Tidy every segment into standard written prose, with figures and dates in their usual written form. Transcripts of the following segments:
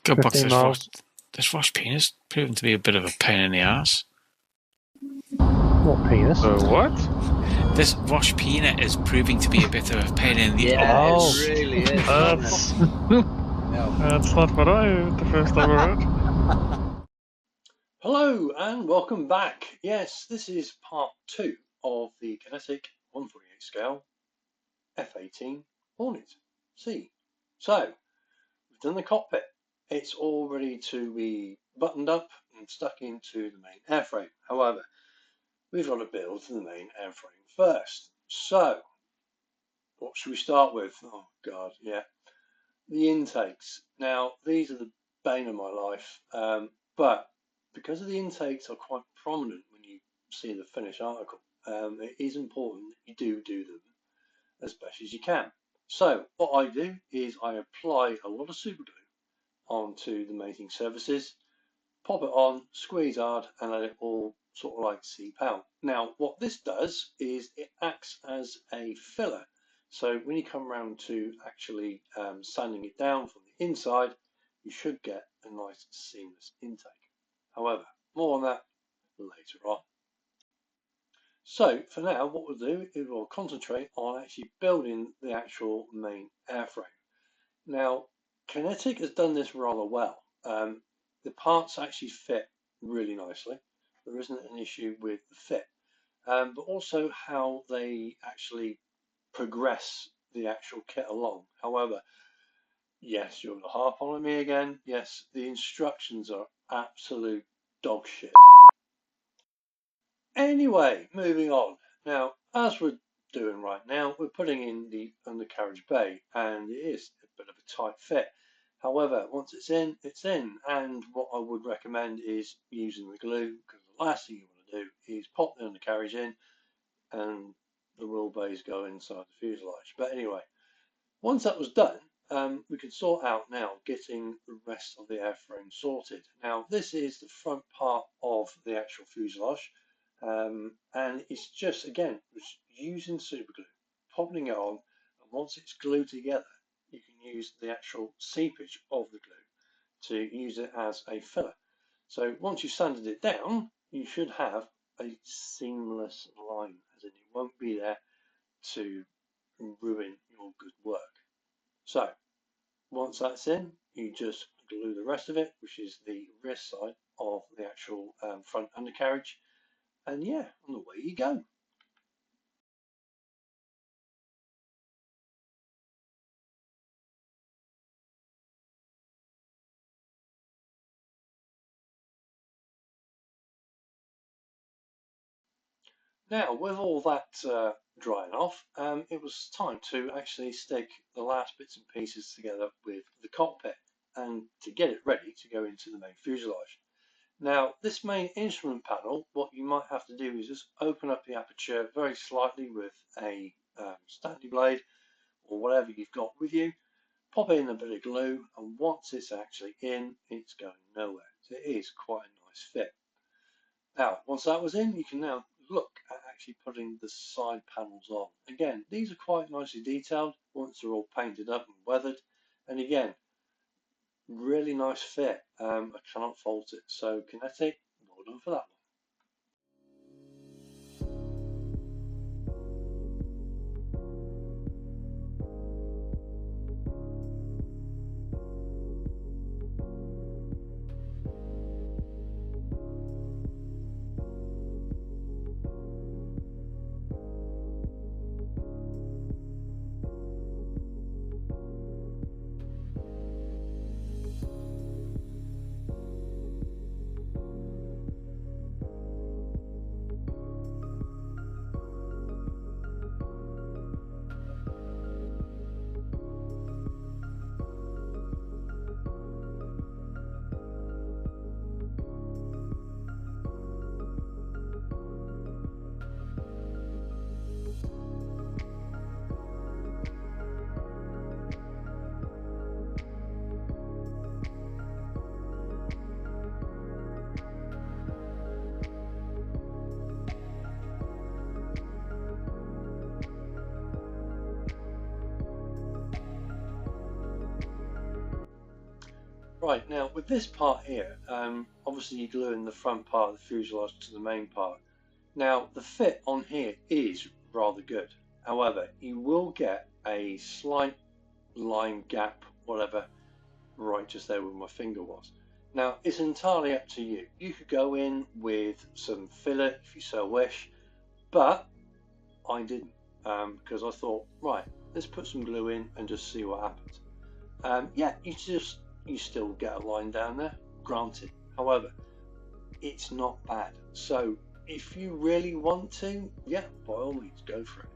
Good box. 15 miles. This Wash penis proven to be a bit of a pain in the ass. What penis? What? This Wash peanut is proving to be a bit of a pain in the Yeah, Oh. it really is. Isn't That's it? Yeah. that's not what the first time I heard. Hello and welcome back. Yes, this is part 2 of the Kinetic 148 scale F-18 Hornet C. So, we've done the cockpit. It's all ready to be buttoned up and stuck into the main airframe. However, we've got to build the main airframe first. So, what should we start with? Oh God, yeah. The intakes. Now, these are the bane of my life, but because of the intakes are quite prominent when you see the finished article, it is important that you do them as best as you can. So what I do is I apply a lot of super glue onto the mating surfaces, pop it on, squeeze hard, and let it all sort of like seep out. Now, what this does is it acts as a filler. So when you come around to actually sanding it down from the inside, you should get a nice seamless intake. However, more on that later on. So for now, what we'll do is we'll concentrate on actually building the actual main airframe. Now, Kinetic has done this rather well. The parts actually fit really nicely. There isn't an issue with the fit, but also how they actually progress the actual kit along. However, yes, you're going to harp on me again. Yes, the instructions are absolute dog shit. Anyway, moving on. Now, as we're doing right now, we're putting in the undercarriage bay, and it is a bit of a tight fit. However, once it's in, it's in. And what I would recommend is using the glue, because the last thing you want to do is pop the undercarriage in and the wheel bays go inside the fuselage. But anyway, once that was done, we can sort out now getting the rest of the airframe sorted. Now, this is the front part of the actual fuselage. And it's just, again, using super glue, popping it on, and once it's glued together, you can use the actual seepage of the glue to use it as a filler. So once you've sanded it down, you should have a seamless line, as in it won't be there to ruin your good work. So once that's in, you just glue the rest of it, which is the rear side of the actual front undercarriage, and yeah, and away you go. Now, with all that drying off, it was time to actually stick the last bits and pieces together with the cockpit and to get it ready to go into the main fuselage. Now, this main instrument panel, what you might have to do is just open up the aperture very slightly with a Stanley blade or whatever you've got with you, pop in a bit of glue, and once it's actually in, it's going nowhere. So it is quite a nice fit. Now, once that was in, you can now look at actually putting the side panels on. Again, these are quite nicely detailed once they're all painted up and weathered. And again, really nice fit. I cannot fault it. So Kinetic, well done for that one. Right, now with this part here, obviously you're gluing the front part of the fuselage to the main part. Now the fit on here is rather good. However, you will get a slight line gap, whatever, right just there where my finger was. Now it's entirely up to you. You could go in with some filler if you so wish, but I didn't, because I thought, right, let's put some glue in and just see what happens. Yeah, you still get a line down there, granted. However, it's not bad. So if you really want to, yeah, by all means go for it.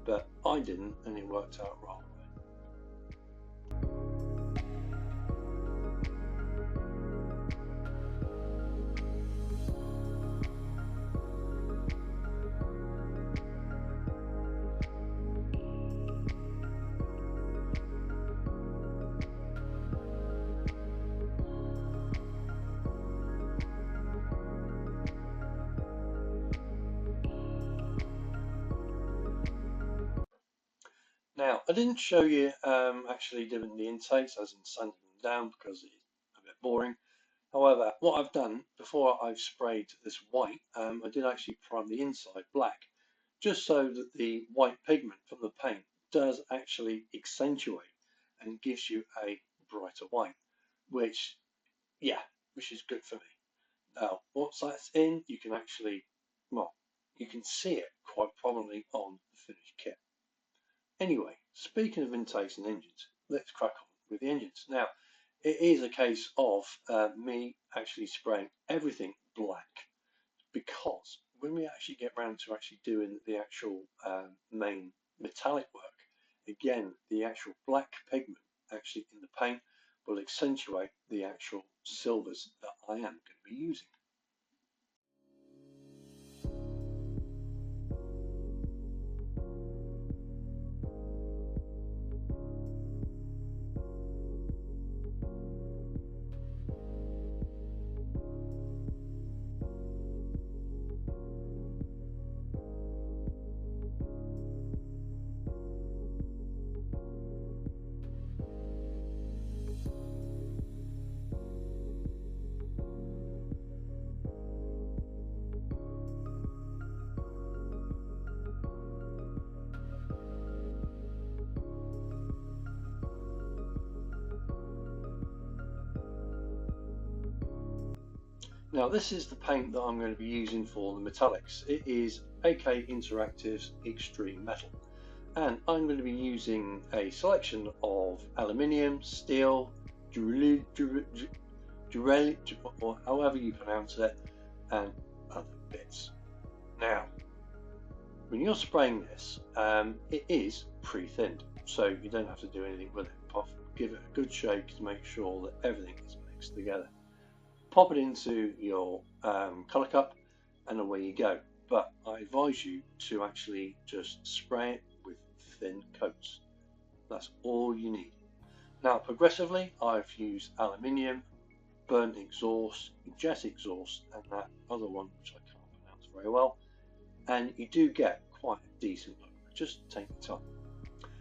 But I didn't, and it worked out wrong. Now, I didn't show you actually doing the intakes, as in sanding them down, because it's a bit boring. However, what I've done before I've sprayed this white, I did actually prime the inside black, just so that the white pigment from the paint does actually accentuate and gives you a brighter white, which, yeah, which is good for me. Now, once that's in, you can actually, well, you can see it quite prominently on the finished kit. Anyway, speaking of intakes and engines, let's crack on with the engines. Now, it is a case of me actually spraying everything black, because when we actually get around to actually doing the actual main metallic work, again, the actual black pigment actually in the paint will accentuate the actual silvers that I am going to be using. Now this is the paint that I'm going to be using for the metallics. It is AK Interactive's Extreme Metal, and I'm going to be using a selection of aluminium, steel, or however you pronounce it, and other bits. Now, when you're spraying this, it is pre-thinned, so you don't have to do anything with it apart from give it a good shake to make sure that everything is mixed together. Pop it into your colour cup and away you go. But I advise you to actually just spray it with thin coats. That's all you need. Now progressively I've used aluminium, burnt exhaust, jet exhaust, and that other one which I can't pronounce very well, and you do get quite a decent look. Just take your time.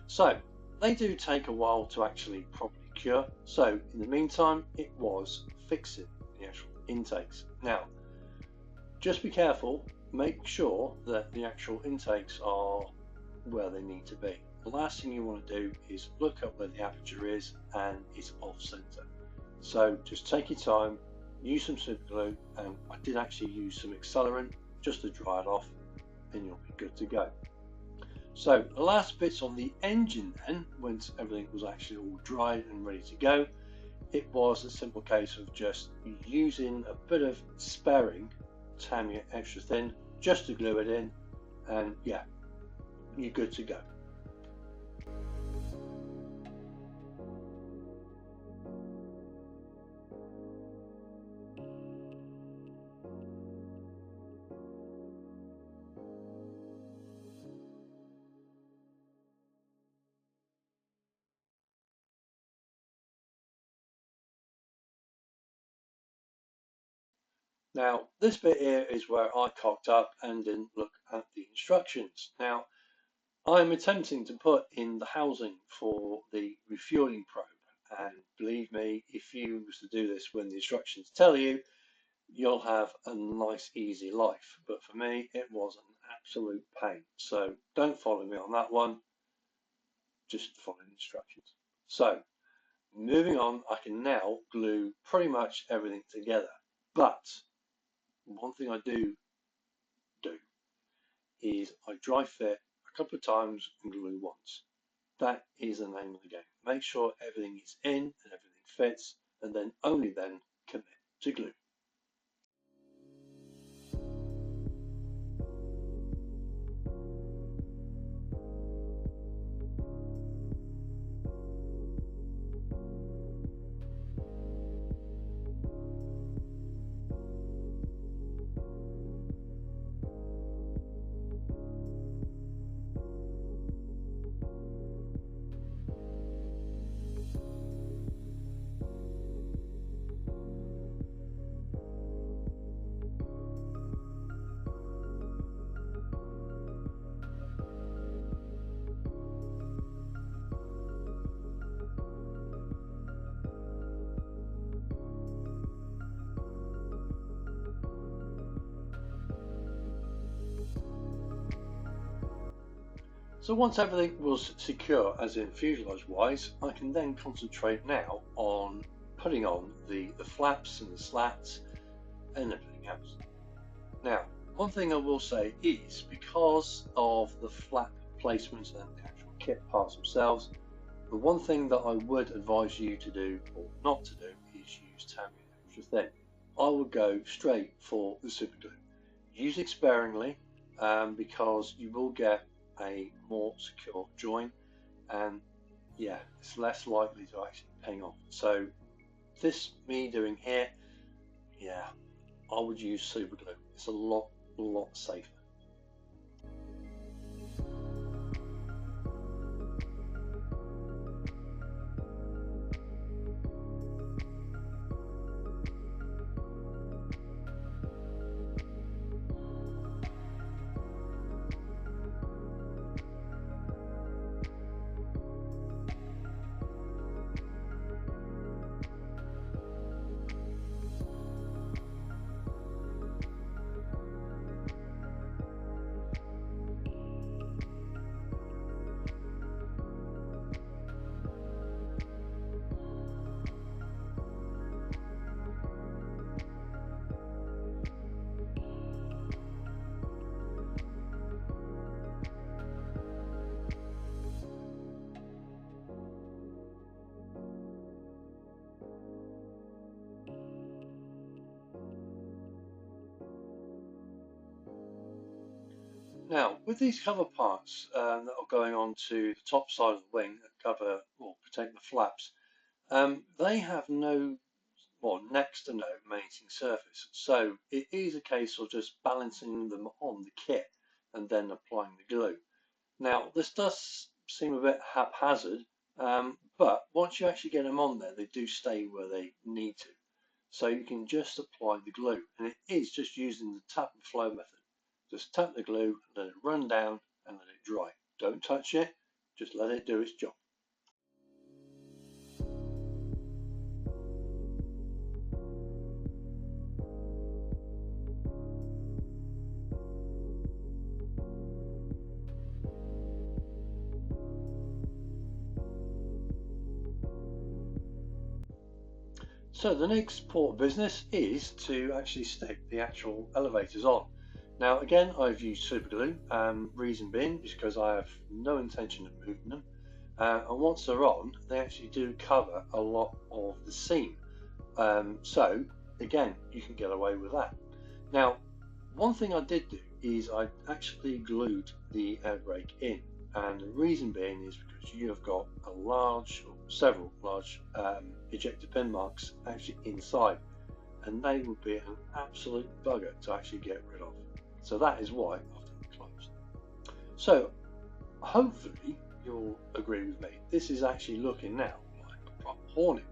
So they do take a while to actually properly cure, so in the meantime it was fixing the actual intakes. Now just be careful, make sure that the actual intakes are where they need to be. The last thing you want to do is look up where the aperture is and it's off center. So just take your time, use some super glue, and I did actually use some accelerant just to dry it off, and you'll be good to go. So the last bits on the engine then, once everything was actually all dried and ready to go, it was a simple case of just using a bit of sparring, tamming it extra thin, just to glue it in, and yeah, you're good to go. Now this bit here is where I cocked up and didn't look at the instructions. Now I'm attempting to put in the housing for the refueling probe, and believe me, if you was to do this when the instructions tell you, you'll have a nice easy life. But for me, it was an absolute pain. So don't follow me on that one, just follow the instructions. So moving on, I can now glue pretty much everything together. But one thing I do is I dry fit a couple of times and glue once. That is the name of the game. Make sure everything is in and everything fits, and then only then commit to glue. So once everything was secure, as in fuselage wise, I can then concentrate now on putting on the flaps and the slats and everything else. Now, one thing I will say is, because of the flap placements and the actual kit parts themselves, the one thing that I would advise you to do, or not to do, is use Tamiya Extra Thin. I would go straight for the super glue. Use it sparingly, because you will get a more secure join, and yeah, it's less likely to actually ping off. So this me doing here, yeah, I would use super glue. It's a lot safer. Now, with these cover parts that are going on to the top side of the wing that cover or protect the flaps, they have no, well, next to no mating surface. So it is a case of just balancing them on the kit and then applying the glue. Now, this does seem a bit haphazard, but once you actually get them on there, they do stay where they need to. So you can just apply the glue, and it is just using the tap and flow method. Just tap the glue, let it run down and let it dry. Don't touch it, just let it do its job. So the next port of business is to actually stick the actual elevators on. Now again, I've used super glue, reason being is because I have no intention of moving them, and once they're on, they actually do cover a lot of the seam. So again, you can get away with that. Now, one thing I did do is I actually glued the air brake in, and the reason being is because you have got a large, or several large ejector pin marks actually inside, and they would be an absolute bugger to actually get rid of. So that is why I've done it closed. So hopefully you'll agree with me. This is actually looking now like a proper Hornet.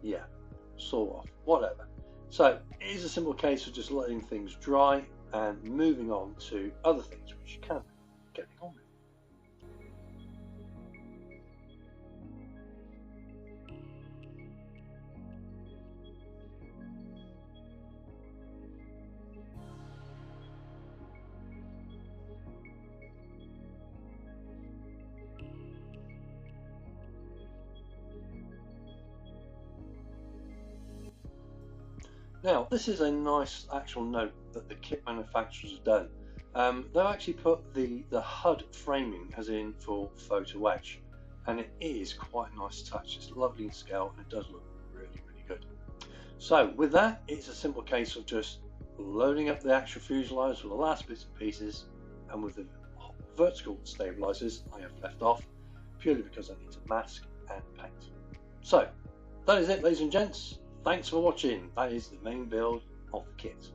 Yeah, sort of, whatever. So it is a simple case of just letting things dry and moving on to other things which you can get on with. Now, this is a nice actual note that the kit manufacturers have done. They've actually put the HUD framing as in for photo etch, and it is quite a nice touch. It's lovely in scale and it does look really, really good. So with that, it's a simple case of just loading up the actual fuselage with the last bits and pieces, and with the vertical stabilizers I have left off purely because I need to mask and paint. So that is it, ladies and gents. Thanks for watching. That is the main build of the kit.